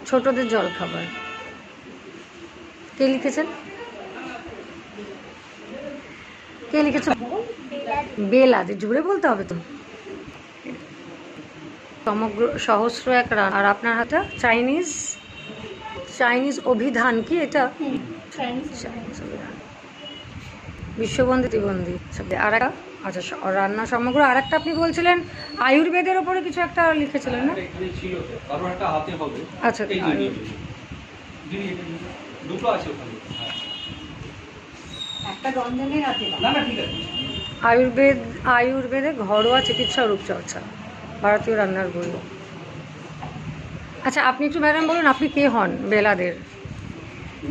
ছোটদের জল খাবার। কে লিখেছেন? কে লিখেছে? বেলাদি, জুড়ে বলতে হবে তো। সমগ্র সহস্র এক রান। আর আপনার হাতে চাইনিজ অভিধান কি এটা? চাইনিজ অভিধান, বিশ্ববন্ধী ত্রিবন্ধী। আর একটা, আচ্ছা রান্না সমগ্র। আর একটা আপনি বলছিলেন আয়ুর্বেদের ওপরে কিছু একটা লিখেছিলেন না? আচ্ছা, আয়ুর্বেদে ঘরোয়া চিকিৎসা ও রূপচর্চা, ভারতীয় রান্নার বই। আচ্ছা, আপনি একটু ম্যাডাম বলুন, আপনি কে হন বেলাদের?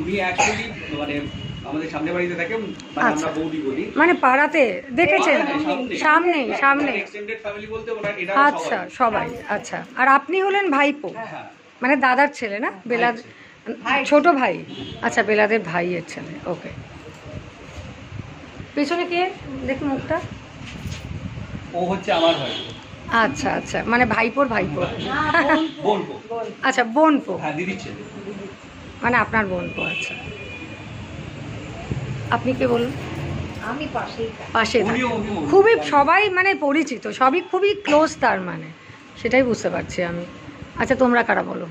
উনি অ্যাকচুয়ালি মানে আমাদের সামনে বাড়িতে থাকেন, মানে আমরা বৌদি বলি। মানে পাড়াতে দেখেছেন? সামনে এক্সটেন্ডেড ফ্যামিলি বলতে ওরা এরা আচ্ছা, সবাই। আচ্ছা, আর আপনি হলেন ভাইপো, মানে দাদার ছেলে না? বেলাদ ছোট ভাই। আচ্ছা, বেলাদের ভাইয়ের ছেলে। ওকে। পেছনে কে দেখি মুখটা? ও হচ্ছে আমার ভাই। আচ্ছা আচ্ছা, মানে ভাইপোর ভাইপো। বোনপো। আচ্ছা, বোনপো। হ্যাঁ, দিদির ছেলে। মানে আপনার বোনপো। আচ্ছা, আপনি কে বলুন? আমি পাশে খুবই সবাই মানে পরিচিত, সবই খুবই ক্লোজ, তার মানে সেটাই বুঝতে পারছি আমি। আচ্ছা, তোমরা কারা বলো?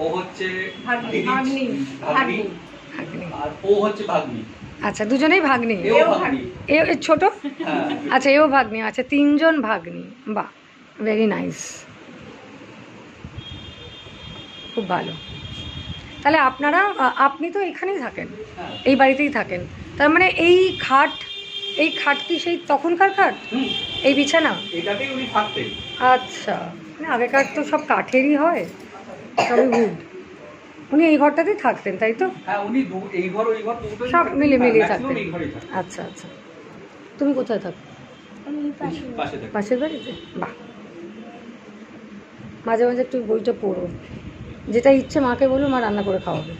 ও হচ্ছে ভাগ্নি আর ও হচ্ছে ভাগ্নি। আচ্ছা, দুজনেই ভাগ্নি। এ ছোট? আচ্ছা, এও ভাগ্নি। আচ্ছা, তিনজন ভাগ্নি। বাহ, ভেরি নাইস, খুব ভালো। তাহলে আপনারা, আপনি তো এখানেই থাকেন, এই বাড়িতেই থাকেন, তার মানে এই খাট কি সেই তখনকার খাট? এই বিছানা এটাতেই উনি থাকতেন। আচ্ছা, মানে আগেকার তো সব কাঠেরই হয়, সবই উড। উনি এই ঘরটাতেই থাকতেন, তাই তো? হ্যাঁ, উনি এই ঘর ওই ঘর দুটোই সব মিলিয়ে থাকতেন। এই ঘরেই থাকতেন। আচ্ছা আচ্ছা, তুমি কোথায় থাকো? পাশের বাড়িতে। বাহ, মাঝে মাঝে একটু বইটা পড়ো, যেটা ইচ্ছে মাকে বলো, মা রান্না করে খাওয়াবে।